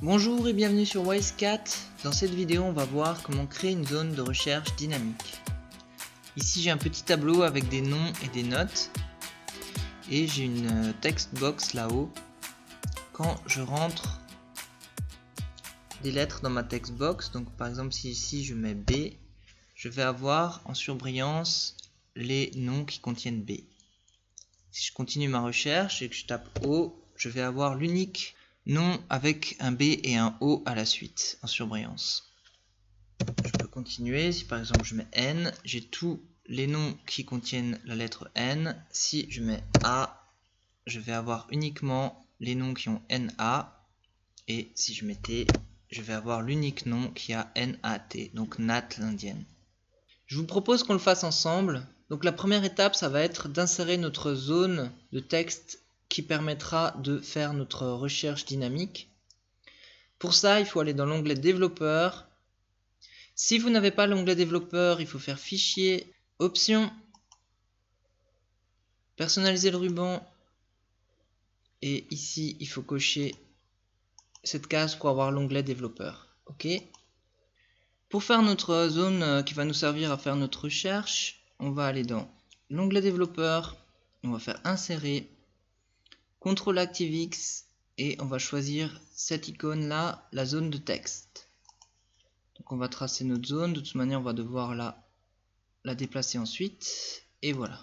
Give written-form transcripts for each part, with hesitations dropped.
Bonjour et bienvenue sur WiseCat. Dans cette vidéo, on va voir comment créer une zone de recherche dynamique. Ici, j'ai un petit tableau avec des noms et des notes. Et j'ai une text box là-haut. Quand je rentre des lettres dans ma text box, donc par exemple si ici je mets B, je vais avoir en surbrillance les noms qui contiennent B. Si je continue ma recherche et que je tape O, je vais avoir l'unique nom avec un B et un O à la suite en surbrillance. Je peux continuer. Si par exemple je mets N, j'ai tous les noms qui contiennent la lettre N. Si je mets A, je vais avoir uniquement les noms qui ont NA. Et si je mets T, je vais avoir l'unique nom qui a NAT, donc Nat l'indienne. Je vous propose qu'on le fasse ensemble. Donc la première étape, ça va être d'insérer notre zone de texte qui permettra de faire notre recherche dynamique. Pour ça, il faut aller dans l'onglet développeur. Si vous n'avez pas l'onglet développeur, il faut faire fichier, options, personnaliser le ruban. Et ici, il faut cocher cette case pour avoir l'onglet développeur. OK. Pour faire notre zone qui va nous servir à faire notre recherche, on va aller dans l'onglet développeur, on va faire insérer, CTRL ActiveX et on va choisir cette icône là, la zone de texte. Donc on va tracer notre zone, de toute manière on va devoir la déplacer ensuite et voilà.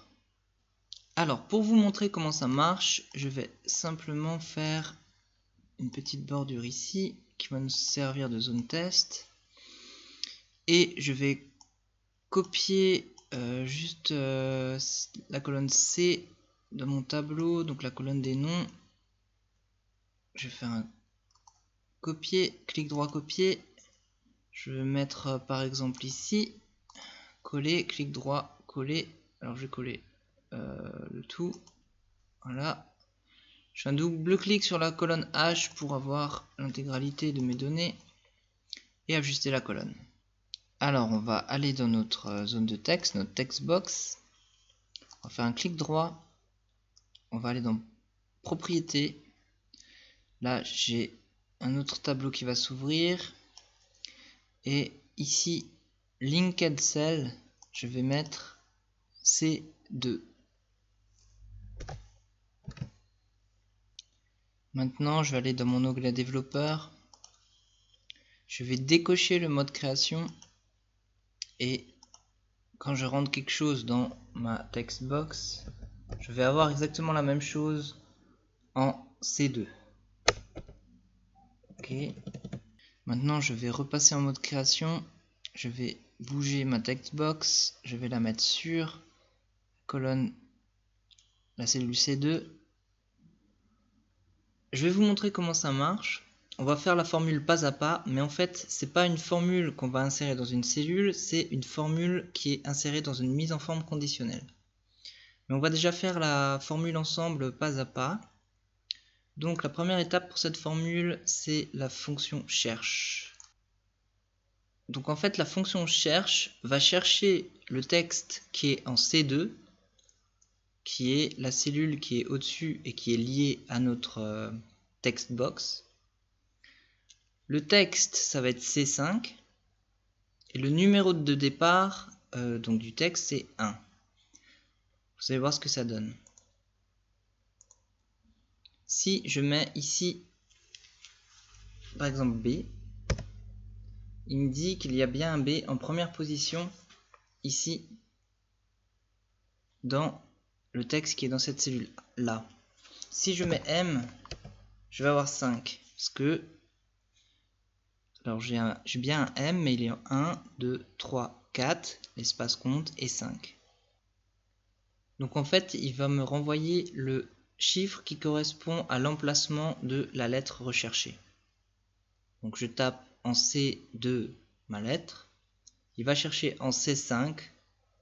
Alors pour vous montrer comment ça marche, je vais simplement faire une petite bordure ici qui va nous servir de zone test. Et je vais copier juste la colonne C de mon tableau, donc la colonne des noms. Je vais faire un copier, clic droit copier. Je vais mettre par exemple ici, coller, clic droit, coller. Alors je vais coller le tout. Voilà. Je fais un double clic sur la colonne H pour avoir l'intégralité de mes données et ajuster la colonne. Alors on va aller dans notre zone de texte, notre text box. On va faire un clic droit. On va aller dans propriétés. Là j'ai un autre tableau qui va s'ouvrir. Et ici, linked cell, je vais mettre C2. Maintenant je vais aller dans mon onglet développeur. Je vais décocher le mode création. Et quand je rentre quelque chose dans ma text box, je vais avoir exactement la même chose en C2. Ok. Maintenant je vais repasser en mode création. Je vais bouger ma text box. Je vais la mettre sur colonne, la cellule C2. Je vais vous montrer comment ça marche. On va faire la formule pas à pas, mais en fait c'est pas une formule qu'on va insérer dans une cellule, c'est une formule qui est insérée dans une mise en forme conditionnelle. Mais on va déjà faire la formule ensemble pas à pas. Donc la première étape pour cette formule, c'est la fonction cherche. Donc en fait la fonction cherche va chercher le texte qui est en C2, qui est la cellule qui est au-dessus et qui est liée à notre text box. Le texte, ça va être C5. Et le numéro de départ donc du texte, c'est 1. Vous allez voir ce que ça donne. Si je mets ici, par exemple B, il me dit qu'il y a bien un B en première position, ici, dans le texte qui est dans cette cellule-là. Si je mets M, je vais avoir 5. Parce que, alors j'ai bien un M, mais il est en 1, 2, 3, 4, l'espace compte, et 5. Donc en fait, il va me renvoyer le chiffre qui correspond à l'emplacement de la lettre recherchée. Donc je tape en C2 ma lettre. Il va chercher en C5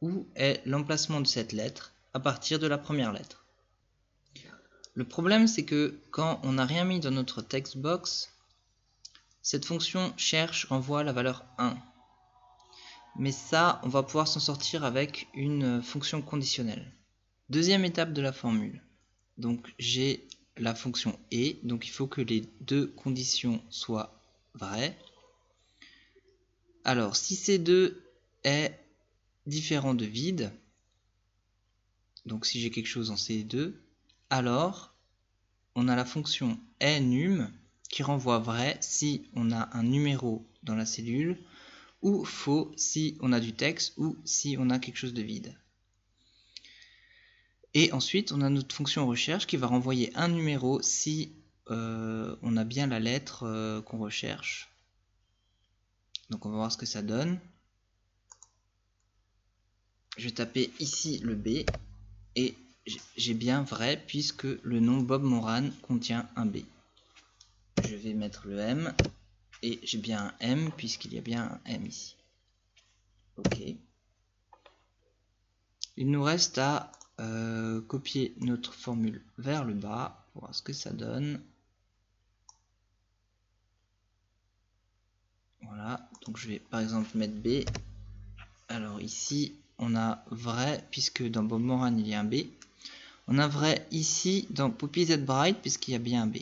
où est l'emplacement de cette lettre à partir de la première lettre. Le problème, c'est que quand on n'a rien mis dans notre text box, cette fonction cherche renvoie la valeur 1. Mais ça, on va pouvoir s'en sortir avec une fonction conditionnelle. Deuxième étape de la formule. Donc j'ai la fonction est, donc il faut que les deux conditions soient vraies. Alors si C2 est différent de vide, donc si j'ai quelque chose en C2, alors on a la fonction enum qui renvoie vrai si on a un numéro dans la cellule, ou faux si on a du texte ou si on a quelque chose de vide. Et ensuite on a notre fonction recherche qui va renvoyer un numéro si on a bien la lettre qu'on recherche. Donc on va voir ce que ça donne. Je vais taper ici le B et j'ai bien vrai puisque le nom Bob Moran contient un B. Je vais mettre le M et j'ai bien un M puisqu'il y a bien un M ici. Ok. Il nous reste à copier notre formule vers le bas pour voir ce que ça donne. Voilà, donc je vais par exemple mettre B. Alors ici on a vrai puisque dans Bob Moran il y a un B. On a vrai ici dans Poppy Z Bright puisqu'il y a bien un B.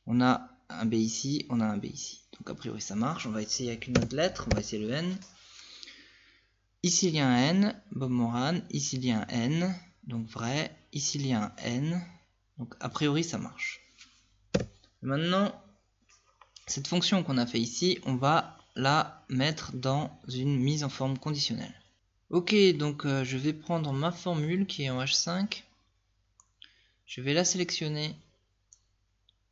On a un B ici, on a un B ici. Donc a priori ça marche. On va essayer avec une autre lettre, on va essayer le N. Ici il y a un N, Bob Moran. Ici il y a un N, donc vrai. Ici il y a un N, donc a priori ça marche. Maintenant, cette fonction qu'on a fait ici, on va la mettre dans une mise en forme conditionnelle. Ok, donc je vais prendre ma formule qui est en H5. Je vais la sélectionner.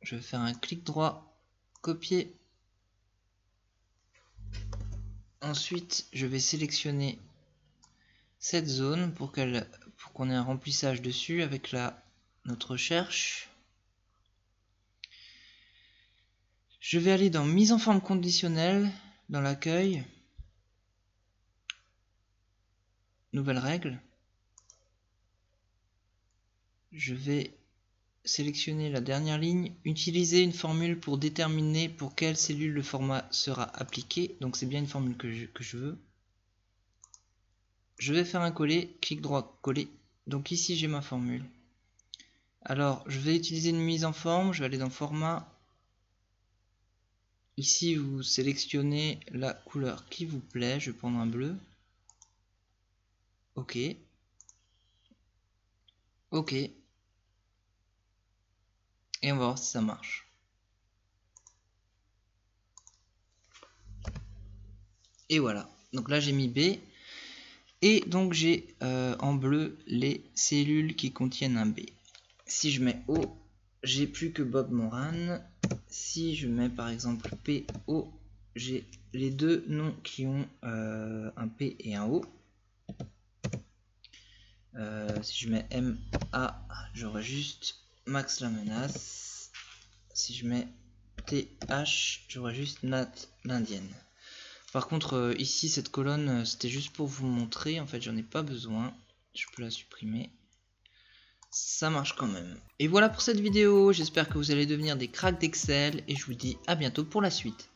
Je vais faire un clic droit, copier. Ensuite, je vais sélectionner cette zone pour qu'on ait un remplissage dessus avec notre recherche. Je vais aller dans mise en forme conditionnelle, dans l'accueil, nouvelle règle. Je vais sélectionner la dernière ligne, utiliser une formule pour déterminer pour quelle cellule le format sera appliqué. Donc c'est bien une formule que je veux. Je vais faire un coller, clic droit, coller. Donc ici j'ai ma formule. Alors je vais utiliser une mise en forme, je vais aller dans format. Ici vous sélectionnez la couleur qui vous plaît, je vais prendre un bleu. Ok. Ok. Et on va voir si ça marche. Et voilà. Donc là j'ai mis B. Et donc j'ai en bleu les cellules qui contiennent un B. Si je mets O, j'ai plus que Bob Moran. Si je mets par exemple PO, j'ai les deux noms qui ont un P et un O. Si je mets MA, j'aurai juste Max la menace. Si je mets TH, j'aurai juste Nat l'indienne. Par contre ici cette colonne c'était juste pour vous montrer, en fait j'en ai pas besoin, je peux la supprimer. Ça marche quand même. Et voilà pour cette vidéo, j'espère que vous allez devenir des cracks d'Excel et je vous dis à bientôt pour la suite.